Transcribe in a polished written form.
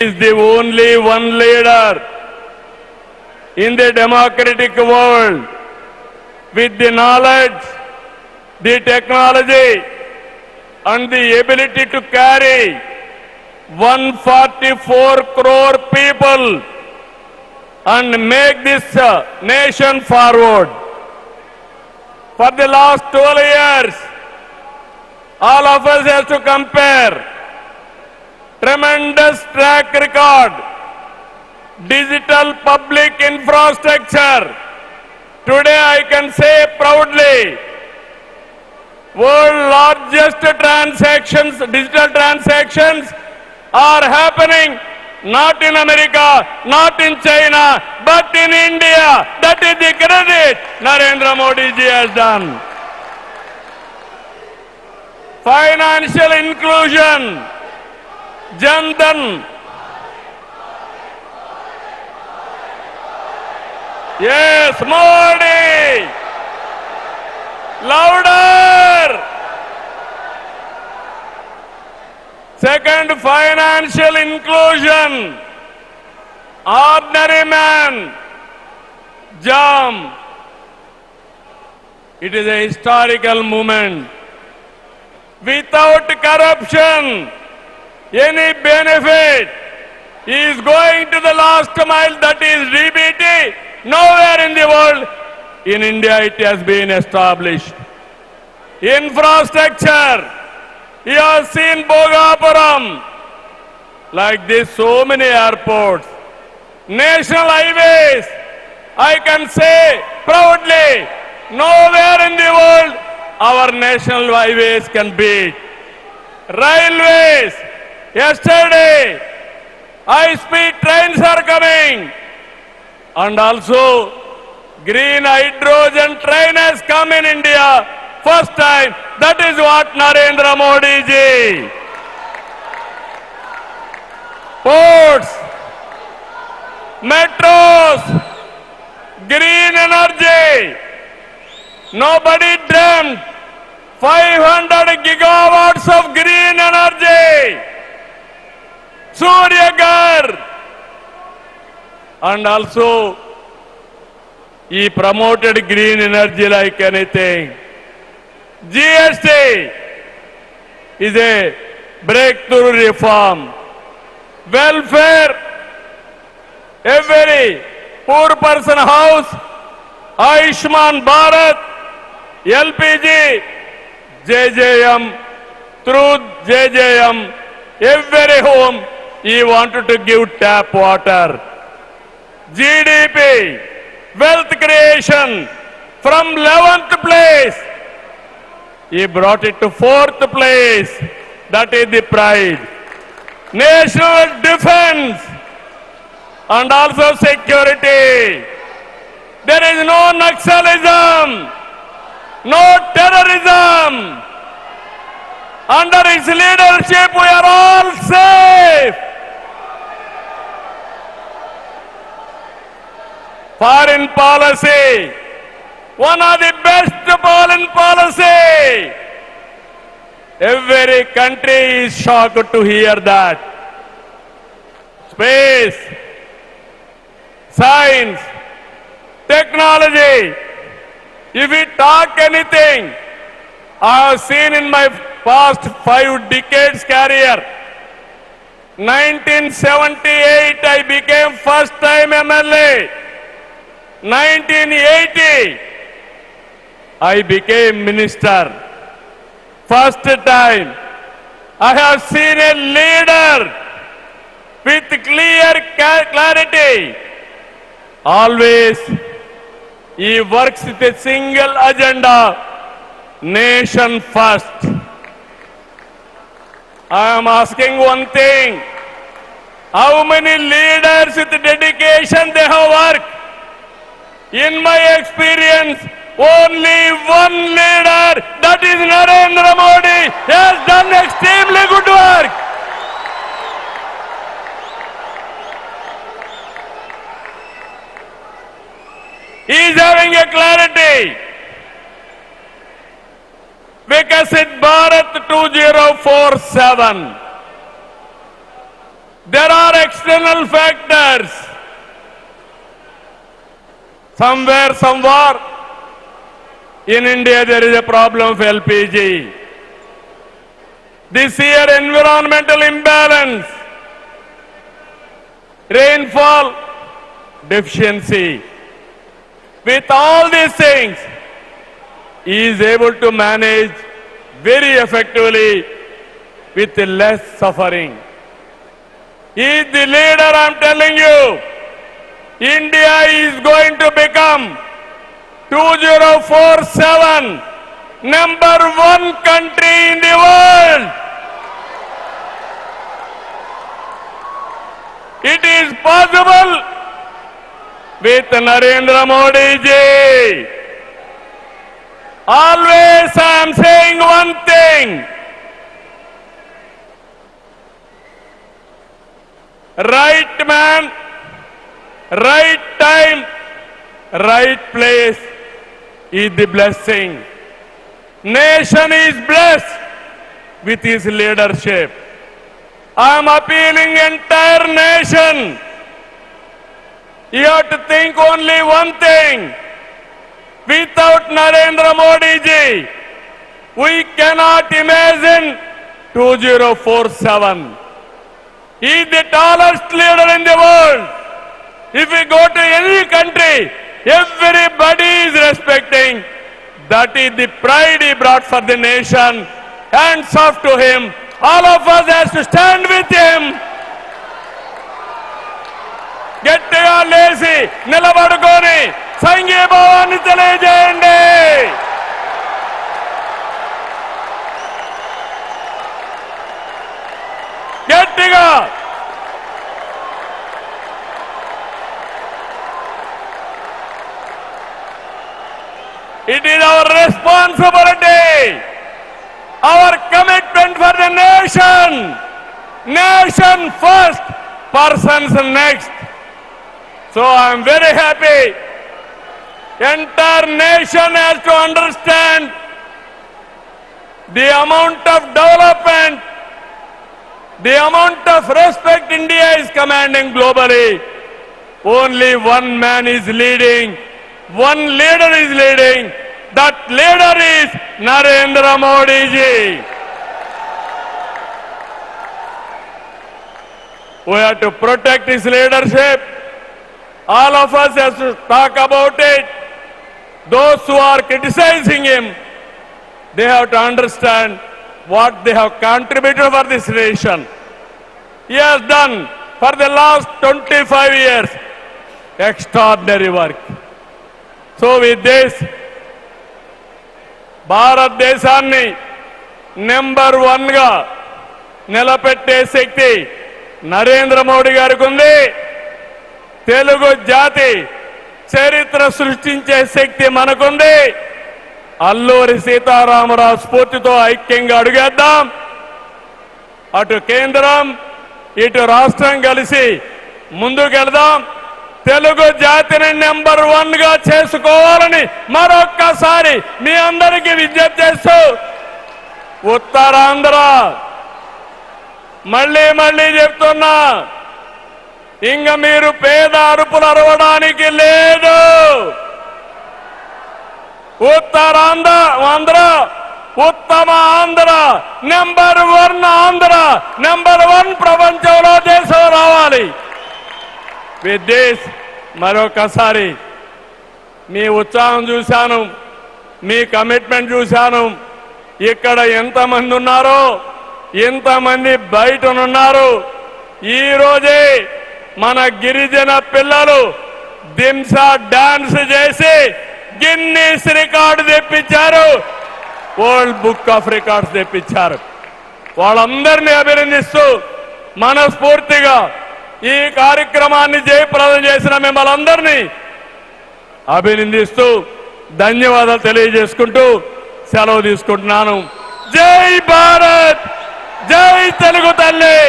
is the only one leader in the democratic world with the knowledge, the technology and the ability to carry 144 crore people and make this nation forward. For the last 12 years, all of us have to compare tremendous track record, digital public infrastructure. Today I can say proudly, world largest transactions, digital transactions are happening not in America, not in China, but in India. That is the credit Narendra Modi ji has done. Financial inclusion, Jan Dhan. Yes, Modi. Louder. Second, financial inclusion. Ordinary man, Jam. It is a historical moment. Without corruption, any benefit is going to the last mile, that is DBT. Nowhere in the world, in India it has been established. Infrastructure, you have seen Bhogapuram, like this so many airports. National highways, I can say proudly, nowhere in the world our national highways can beat. Railways, yesterday, high-speed trains are coming. And also, green hydrogen train has come in India. First time, that is what Narendra Modi ji. Ports, metros, green energy. Nobody dreamt 500 gigawatts of green energy. Surya Ghar. And also, he promoted green energy like anything. GST is a breakthrough reform. Welfare, every poor person house, Ayushman Bharat, LPG, JJM, through JJM, every home he wanted to give tap water. GDP, wealth creation, from 11th place, he brought it to 4th place. That is the pride. National defense and also security. There is no Naxalism, no terrorism. Under his leadership, we are all safe. Foreign policy, one of the best foreign policy. Every country is shocked to hear that. Space, science, technology. If we talk anything, I have seen in my past 5 decades career. 1978, I became first time MLA. 1980, I became minister. First time, I have seen a leader with clear clarity. Always, he works with a single agenda, nation first. I am asking one thing, how many leaders with dedication they have worked? In my experience, only one leader, that is Narendra Modi, has done extremely good work. He is having a clarity. Vikasit Bharat 2047. There are external factors. Somewhere, somewhere, in India there is a problem of LPG. This year, environmental imbalance, rainfall deficiency. With all these things, he is able to manage very effectively with less suffering. He is the leader, I'm telling you. India is going to become 2047 #1 country in the world. It is possible with Narendra Modi ji. Always I am saying one thing. Right man, right time, right place is the blessing. Nation is blessed with his leadership. I am appealing entire nation. You have to think only one thing. Without Narendra Modi ji, we cannot imagine 2047. He is the tallest leader in the world. If we go to any country, everybody is respecting. That is the pride he brought for the nation. Hands off to him. All of us has to stand with him. గట్టిగా లేచి నిలబడుకొని సంఘీభావాన్ని తెలియజేయండి. గట్టిగా It is our responsibility, our commitment for the nation. Nation first, persons next. So I am very happy. Entire nation has to understand the amount of development, the amount of respect India is commanding globally. Only one man is leading. One leader is leading. That leader is Narendra Modi ji. We have to protect his leadership. All of us have to talk about it. Those who are criticizing him, they have to understand what they have contributed for this nation. He has done for the last 25 years extraordinary work. So with this, భారతదేశాన్ని #1 గా నిలబెట్టే శక్తి నరేంద్ర మోడీ గారికి ఉంది. తెలుగు జాతి చరిత్ర సృష్టించే శక్తి మనకుంది. అల్లూరి సీతారామరాజు స్ఫూర్తితో ఐక్యంగా అడుగేద్దాం. అటు కేంద్రం, ఇటు రాష్ట్రం కలిసి ముందుకెళ్దాం. తెలుగు జాతిని #1 గా చేసుకోవాలని మరొక్కసారి మీ అందరికీ విజ్ఞప్తి చేస్తూ, ఉత్తరాంధ్ర మళ్ళీ చెప్తున్నా, ఇంక మీరు పేద అరుపులు అరవడానికి లేదు. ఉత్తరాంధ్ర ఉత్తమ ఆంధ్ర, #1 ఆంధ్ర, #1 ప్రపంచంలో దేశం రావాలి. విత్ దిస్ మరొకసారి మీ ఉత్సాహం చూశాను, మీ కమిట్మెంట్ చూశాను. ఇక్కడ ఎంతమంది ఉన్నారో ఎంతమంది బయటనున్నారు. ఈ రోజే మన గిరిజన పిల్లలు దింసా డాన్స్ చేసి గిన్నీస్ రికార్డు తెప్పించారు, వరల్డ్ బుక్ ఆఫ్ రికార్డ్స్ తెప్పించారు. వాళ్ళందరినీ అభినందిస్తూ మనస్ఫూర్తిగా ఈ కార్యక్రమాన్ని జయప్రదం చేసిన మిమ్మల్ని అందరినీ అభినందిస్తూ ధన్యవాదాలు తెలియజేసుకుంటూ సెలవు తీసుకుంటున్నాను. జై భారత్, జై తెలుగు తల్లి.